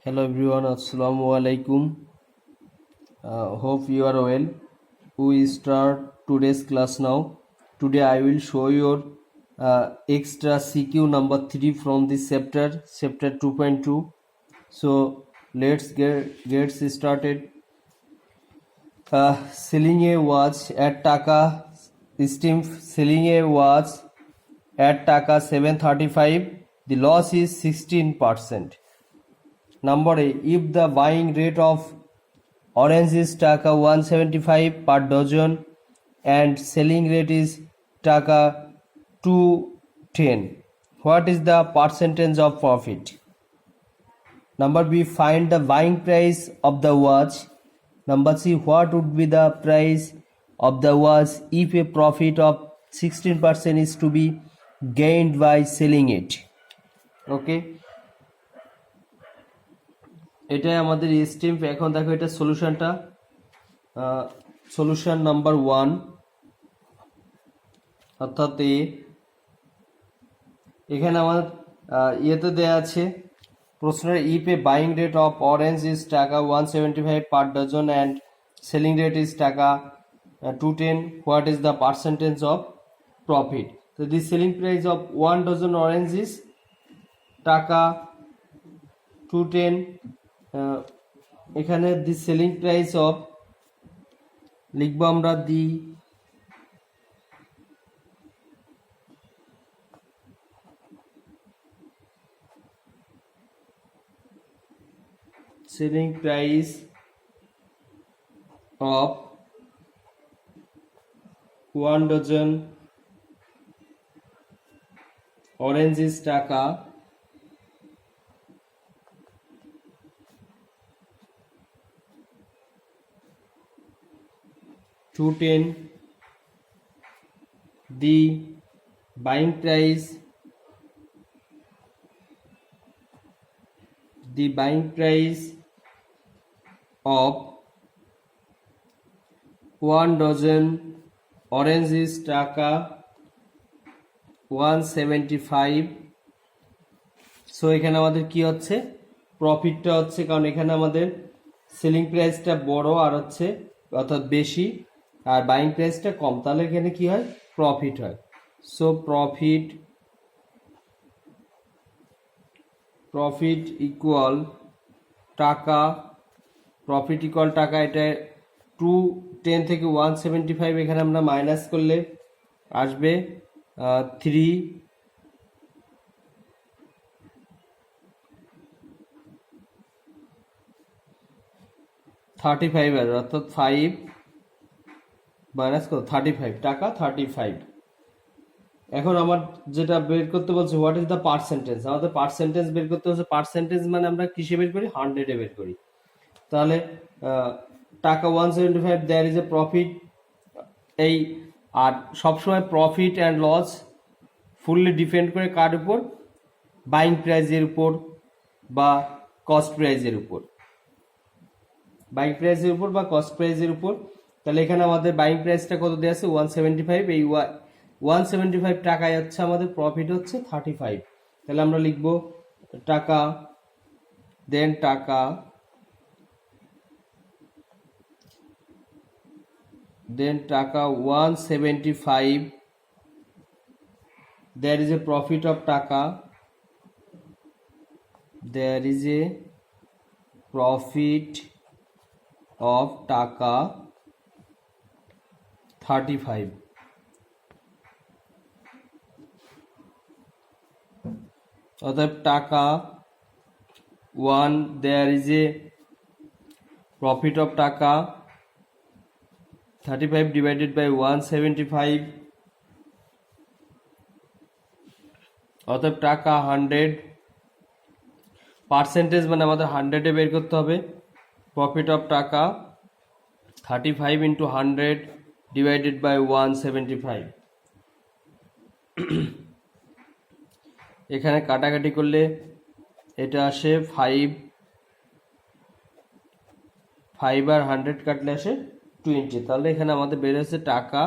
Hello everyone, Assalamu alaikum. Hope you are well. We start today's class now. Today I will show you extra CQ number 3 from this chapter 2.2. So let's get started. Selling a watch at Taka Steam selling a watch at Taka 735. The loss is 16%. Number A, if the buying rate of orange is taka 175 per dozen and selling rate is taka 210, what is the percentage of profit? Number B, find the buying price of the watch. Number C, what would be the price of the watch if a profit of 16% is to be gained by selling it? Okay, এটাই আমাদের step. এখন দেখো এটা সলিউশনটা। Solution number 1 অর্থাৎ এখানে আমার ইয়েতে দেয়া আছে প্রশ্নের if a buying rate of orange is taka 175 per dozen and selling rate is taka 210, what is the percentage of profit? তো the selling price of 1 dozen orange is taka 210। এখানে দি সেলিং প্রাইস অফ লিখবো আমরা দি selling price of 1 dozen orange is টাকা 210. The buying price of 1 dozen orange is টাকা 175. So এখানে আমাদের কি হচ্ছে, প্রফিটটা হচ্ছে, কারণ এখানে আমাদের সেলিং প্রাইসটা বড় আর হচ্ছে অর্থাৎ বেশি আর বাইং প্রাইসটা কম, তাহলে এখানে কি হয়, প্রফিট হয়। সো প্রফিট ইকুয়াল টাকা, এটা 210 থেকে 175 এখানে আমরা মাইনাস করলে আসবে 35 অর্থাৎ 5 মাইনাস কত 35 টাকা 35। এখন আমার যেটা বের করতে বলছে হোয়াট ইজ দ্য পার্সেন্টেজ, আমাদের পার্সেন্টেজ বের করতে হচ্ছে। পার্সেন্টেজ মানে আমরা কিসে বের করি, 100-এ বের করি। তাহলে টাকা 175, দেয়ার ইজ এ প্রফিট। এই আর সবসময় profit and loss fully depend করে কার উপর, বাইং প্রাইজের উপর বা কস্ট প্রাইজের উপর, বাইং প্রাইসের উপর বা কস্ট প্রাইসের উপর। তাহলে এখানে আমাদের বাইং প্রাইসটা কত দেওয়া আছে 175, এই 175 টাকায় হচ্ছে আমাদের প্রফিট হচ্ছে 35। তাহলে আমরা লিখব টাকা, দেন টাকা, দেন টাকা 175, there is a profit of টাকা, there is a profit of টাকা 35। অতএব টাকা 1, there is a profit of টাকা 35 divided by 175, অতএব টাকা 100। পার্সেন্টেজ মানে আমাদের 100-এ বের করতে হবে। প্রফিট অফ টাকা 35 into 100 divided by 175। এখানে কাটাকাটি করলে এটা আসে 5 আর 100 কাটলে আসে 20। তাহলে এখানে আমাদের বের হচ্ছে টাকা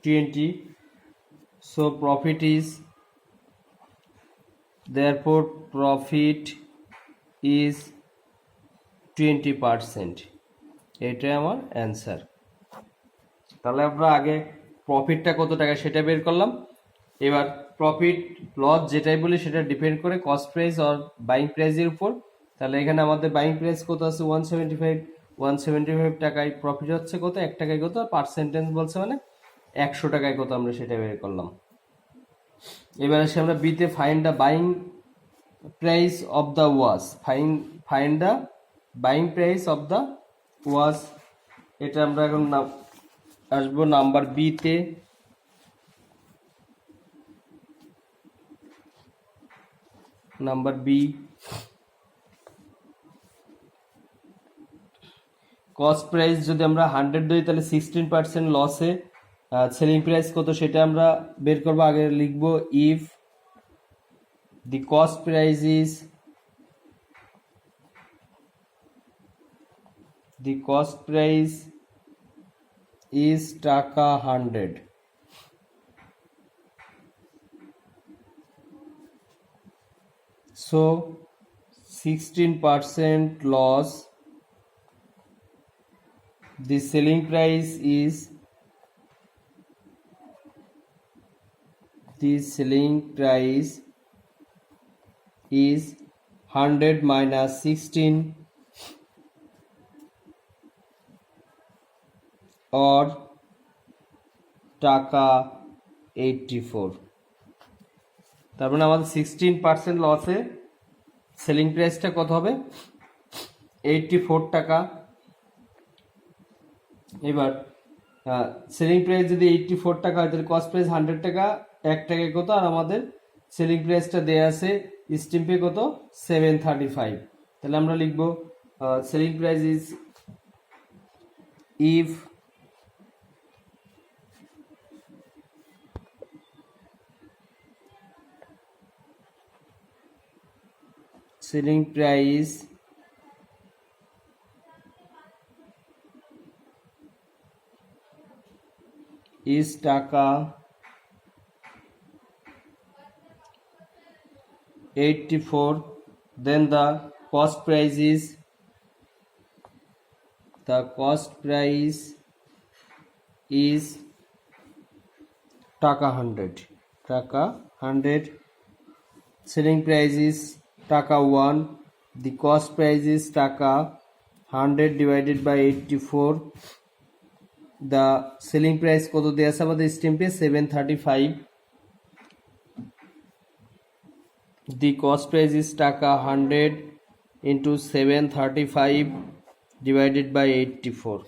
20। So profit is, therefore profit is 20%। এটাই আমার অ্যান্সার। তাহলে আমরা আগে প্রফিটটা কত টাকা সেটা বের করলাম। এবার প্রফিট লস যেটাই বলি সেটা ডিপেন্ড করে কস্ট প্রাইস আর বাইং প্রাইসের উপর। তাহলে এখানে আমাদের বাইং প্রাইস কত আছে 175 টাকায় প্রফিট হচ্ছে কত 1 টাকায় কত পার্সেন্টেজ বলছে মানে 100 টাকায় কত আমরা সেটা বের করলাম। এবার আসে আমরা বিতে find the buying price of the watch. Find the buying price of the watch, এটা আমরা এখন আসবো নাম্বার বিতে। নাম্বার বি, কস্ট প্রাইস যদি আমরা 100 দিই তাহলে 16% লসে সেলিং প্রাইস কত সেটা আমরা বের করবো। আগে লিখবো if the cost price is টাকা 100, so 16% loss, the selling price is is 100 minus 16 or টাকা 84। তার মানে আমাদের 16% লসে সেলিং প্রাইসটা কত হবে 84 টাকা। এবার সেলিং প্রাইস যদি 84 টাকা হয় তাহলে কস্ট প্রাইস 100 টাকা, 1 টাকায় কত, আর আমাদের সেলিং প্রাইসটা দেয়া আছে স্টিম্পে কত 735। তাহলে আমরা লিখবো selling price is if selling price is টাকা 84, then the cost price is টাকা 100, selling price is টাকা 1, the cost price is টাকা 100 divided by 84, the selling price কত দেয়া আছে আমাদের স্ট্যাম্পে 735, the cost price is টাকা 100 into 735 divided by 84।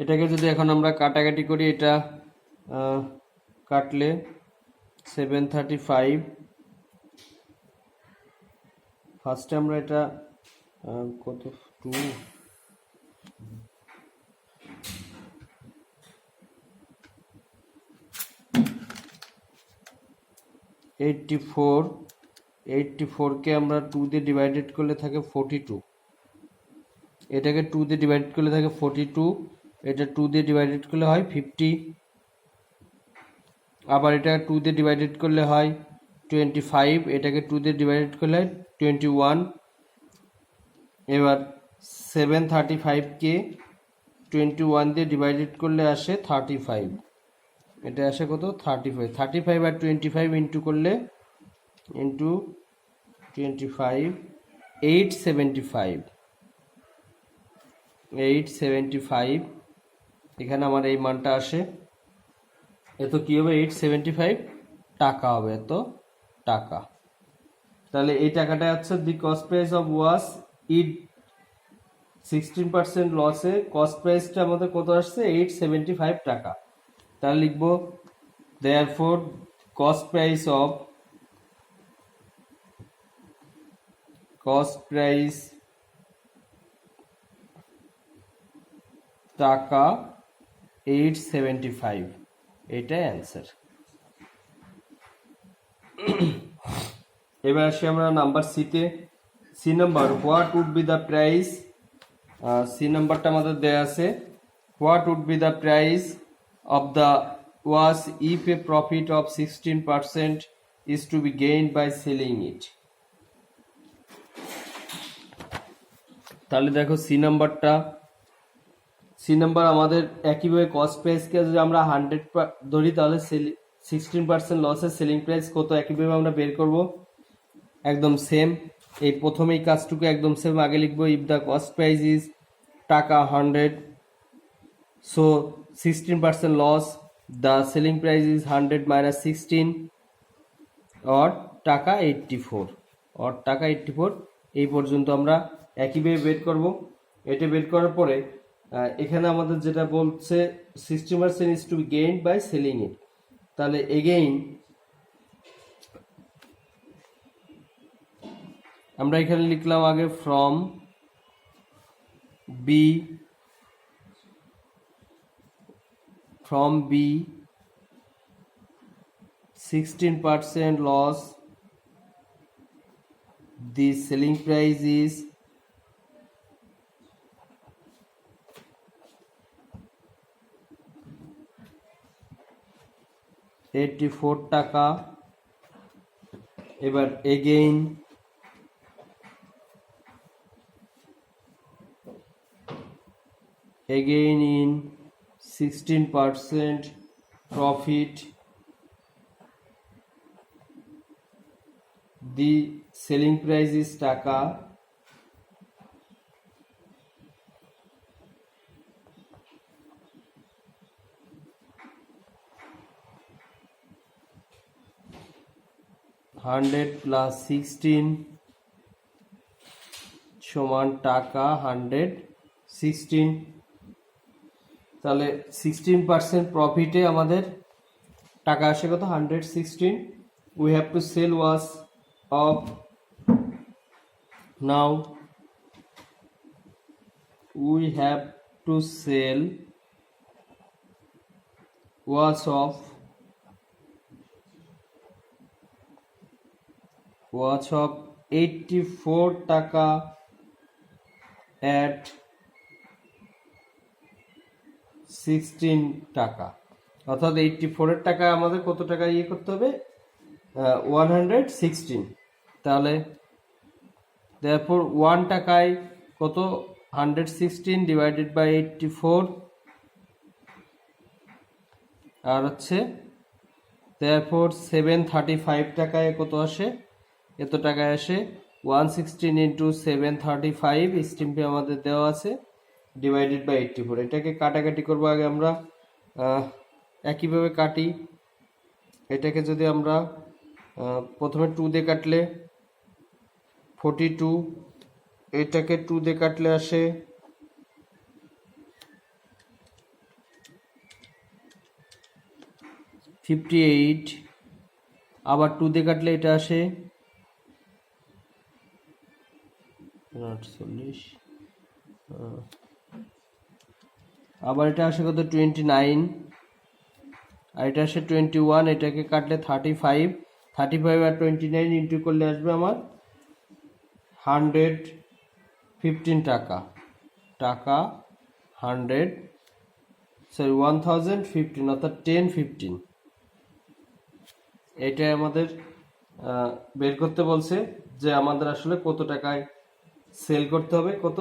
এটাকে যদি এখন আমরা কাটাকাটি করি, এটা কাটলে 735, ফার্স্টে আমরা এটা কত 84 কে আমরা 2 দিয়ে ডিভাইডেড করলে থাকে 42, এটাকে 2 দিয়ে ডিভাইড করলে থাকে 42, এটা 2 দিয়ে ডিভাইডেড করলে হয় 50, আবার এটা 2 দিয়ে ডিভাইডেড করলে হয় 25, এটাকে 2 দিয়ে ডিভাইডেড করলে হয় 21। এবার 735 কে 21 দিয়ে ডিভাইডেড করলে আসে 35, এটা আসে কত 35 আর 25 ইন্টু করলে ইন্টু 25 875, এখানে আমার এই মানটা আসে, এত কি হবে 875 টাকা হবে, এত টাকা। তাহলে এই টাকাটা হচ্ছে দি cost price of watch it 16% লসে কস্ট প্রাইসটা আমাদের কত আসছে 875 টাকা। তাহলে লিখবো দেয়ারফর কস্ট প্রাইস টাকা 875, এটাই অ্যান্সার। এবার আসি আমরা নাম্বার সিতে। C number, what would be the price, C নাম্বারটা আমাদের দেয়া আছে what would be the price of the watch if a profit of 16% is to be gained by selling it? তাহলে দেখো সি নাম্বার আমাদের একইভাবে কস্ট প্রাইসকে যদি আমরা 100 ধরি তাহলে 16% লসের সেলিং প্রাইস কত একইভাবে আমরা বের করব একদম সেম এই প্রথমেই কাজটুকু একদম সেম আগে লিখবো if the cost price is টাকা 100 so 16% loss the selling price is 100 minus 16 or টাকা 84 এই পর্যন্ত আমরা একইভাবে বের করব এটা বের করার পরে এখানে আমাদের যেটা বলছে 16% is to be gained by selling it তাহলে এগেইন আমরা এখানে লিখলাম আগে from B 16% loss the selling price is 84 টাকা এবার again in 16% profit the selling price is টাকা হান্ড্রেড প্লাস 16 সমান টাকা 116 তাহলে 16% প্রফিটে আমাদের টাকা আসে কত 116 we have to sell was of now we have to sell was of 84 টাকা at 16 টাকা অর্থাৎ 84 এর টাকা আমাদের কত টাকা ইয়ে করতে হবে 116 তাহলে therefore 1 টাকায় কত 116 divided by 84 আর হচ্ছে therefore 735 টাকায় কত আসে এত টাকায় আসে 116 into 735 স্টিম্পে আমাদের দেওয়া আছে ডিভাইডেড বাই 84 এটাকে কাটাকাটি করব আগে আমরা একইভাবে কাটি এটাকে যদি আমরা প্রথমে 2 দিয়ে কাটলে 42 এটাকে 2 দিয়ে কাটলে আসে 58 আবার 2 দিয়ে কাটলে এটা আসে 48 আবার এটা আসে কত 29 আর এটা আসে 21 এটাকে কাটলে 35 আর 29 ইনটু করলে আসবে আমার 115 টাকা 1015 অর্থাৎ 1015 এটা আমাদের বের করতে বলছে যে আমাদের আসলে কত টাকায় সেল করতে হবে কত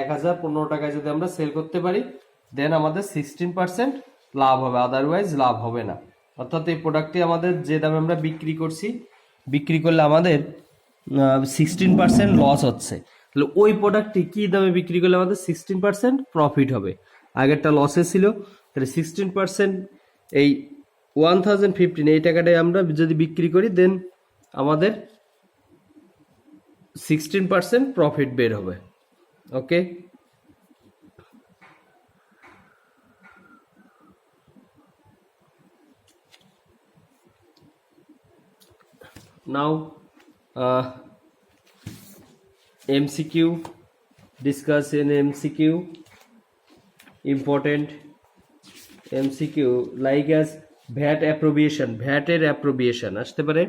1015 টাকায় যদি আমরা সেল করতে পারি দেন আমাদের 16% লাভ হবে আদারওয়াইজ লাভ হবে না অর্থাৎ এই প্রোডাক্টটি আমাদের যে দামে আমরা বিক্রি করছি বিক্রি করলে আমাদের 16% লস হচ্ছে তাহলে ওই প্রোডাক্টটি কি দামে বিক্রি করলে আমাদের 16% প্রফিট হবে আগেরটা লসে ছিল তাহলে 16% এই 1015 এই টাকাটাই আমরা যদি বিক্রি করি দেন আমাদের 16% প্রফিট বের হবে ওকে now MCQ discuss in MCQ important MCQ like as VAT appropriation VAT এর appropriation আসতে পারে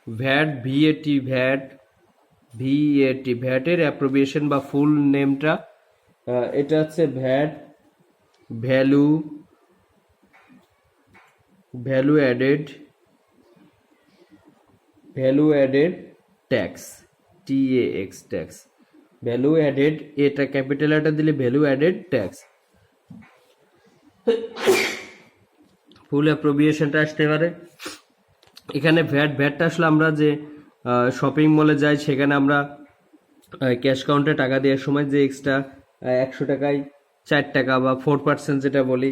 VAT VAT এর appropriation বা ফুল নেমটা এটা হচ্ছে VAT value added tax, TAX tax, value added, এটা ক্যাপিটাল এটা দিলে ভ্যালু অ্যাডেড ট্যাক্স। ফুল অ্যাপ্রোবিয়েশনটা আসতে পারে এখানে। ভ্যাটটা আসলে আমরা যে শপিং মলে যাই সেখানে আমরা ক্যাশ কাউন্টে টাকা দেওয়ার সময় যে এক্সট্রা 100 টাকায় 4 টাকা বা 4% যেটা বলি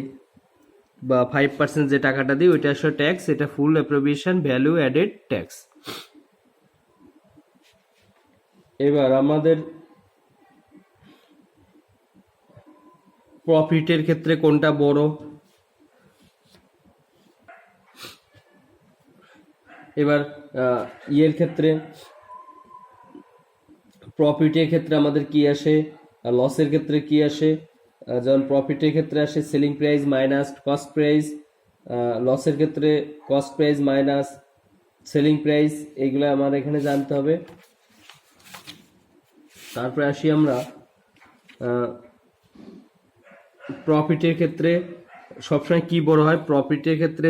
বা 5% যে টাকাটা দিই ওইটা আসলে ট্যাক্স। এটা ফুল অ্যাপ্রোবিয়েশন, ভ্যালু অ্যাডেড ট্যাক্স। এবার আমাদের প্রফিটের ক্ষেত্রে কোনটা বড়? এবার ইয়ের ক্ষেত্রে প্রফিটের ক্ষেত্রে আমাদের কি আসে, লসের ক্ষেত্রে কি আসে? যেমন প্রফিটের ক্ষেত্রে আসে selling price minus cost price, লসের ক্ষেত্রে cost price minus selling price, এগুলো আমার এখানে জানতে হবে। তারপরে আসি আমরা প্রফিটের ক্ষেত্রে সবসময় কি বড় হয়? প্রফিটের ক্ষেত্রে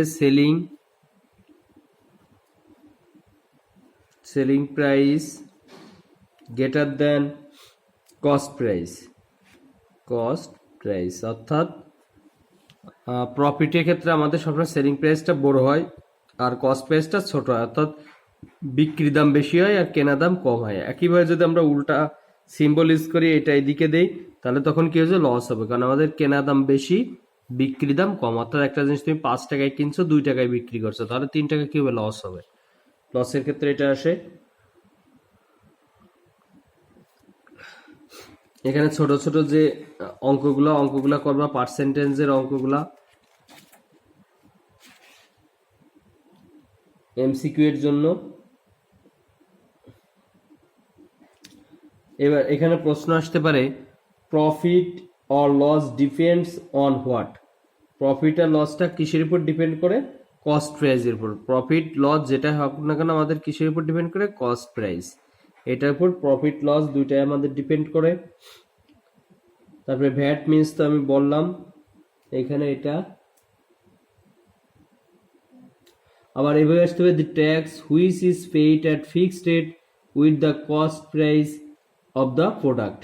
selling price greater than cost price, অর্থাৎ প্রফিটের ক্ষেত্রে আমাদের সবসময় সেলিং প্রাইসটা বড় হয় আর কস্ট প্রাইসটা ছোট হয়, অর্থাৎ বিক্রির দাম বেশি হয় আর কেনা দাম কম হয়। একইভাবে যদি আমরা উল্টা সিম্বল ইউজ করি, এটা এদিকে দেই, তাহলে তখন কি হচ্ছে? লস হবে, কারণ আমাদের কেনা দাম বেশি বিক্রি দাম কম। অর্থাৎ একটা জিনিস তুমি 5 টাকায় কিনছো 2 টাকায় বিক্রি করছো, তাহলে 3 টাকা কি হবে? লস হবে। লসের ক্ষেত্রে এটা আসে। এখানে ছোট ছোট যে অঙ্কগুলা করবা, পার্সেন্টেজের অঙ্কগুলা MCQ এর জন্য। এবার এখানে প্রশ্ন আসতে পারে profit or loss depends on what? Profit আর লসটা কিসের উপর ডিপেন্ড করে? কস্ট প্রাইসের উপর। প্রফিট লস যেটা হোক না কেন আমাদের কিসের উপর ডিপেন্ড করে? Cost price. এটার উপর প্রফিট লস দুইটাই আমাদের ডিপেন্ড করে। তারপরে ভ্যাট মিন্স তো আমি বললাম এখানে এটা। আবার এভাবে আসতে হবে, the tax which is paid at fixed rate with the cost price of the product,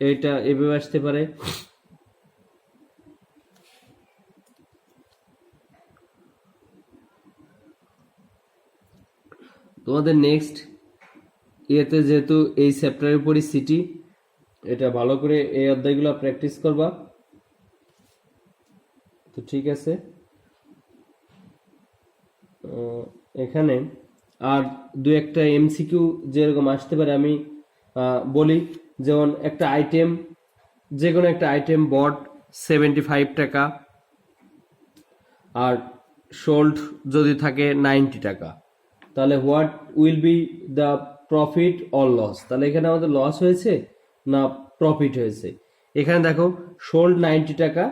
এটা এভাবে আসতে পারে। তোমাদের নেক্সট ইয়েতে যেহেতু এই চ্যাপ্টারের উপরই সিটি, এটা ভালো করে এই অধ্যায়গুলো প্র্যাকটিস করবা। তো ঠিক আছে, এখানে আর দু একটা MCQ যেরকম আসতে পারে আমি বলি। যেমন একটা আইটেম, যে কোনো একটা আইটেম বট 75 টাকা আর সোল্ড যদি থাকে 90 টাকা, তাহলে what will be the profit or loss? তাহলে এখানে আমাদের লস হয়েছে না প্রফিট হয়েছে? এখানে দেখো সোল্ড 90 টাকা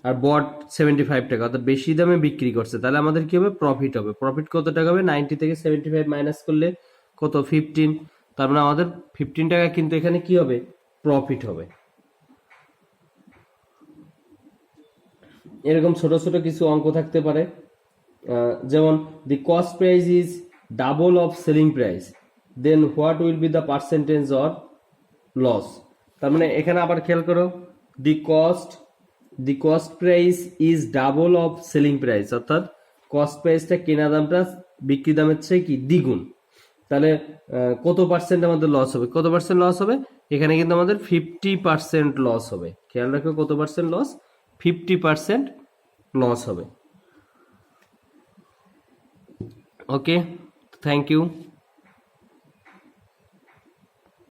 আর বট 75 টাকা, অর্থাৎ বেশি দামে বিক্রি করছে, তাহলে আমাদের কি হবে? প্রফিট হবে। প্রফিট কত টাকা হবে? 90 থেকে 75 মাইনাস করলে কত? 15। তার মানে আমাদের 15 টাকা কিন্তু এখানে কি হবে? প্রফিট হবে। এরকম ছোট ছোট কিছু অঙ্ক থাকতে পারে, যেমন the cost price is double of selling price, then what will be the percentage or loss? তার মানে এখানে আবার খেয়াল করো, the cost price is double of selling price, অর্থাৎ কস্ট প্রাইসটা কেনা দামটা বিক্রি দামের চেয়ে কি দ্বিগুণ। তাহলে কত পার্সেন্ট আমাদের লস হবে? কত পার্সেন্ট লস হবে? এখানে কিন্তু আমাদের 50% লস হবে। খেয়াল রাখো কত পার্সেন্ট লস? 50% লস হবে। ওকে, থ্যাংক ইউ।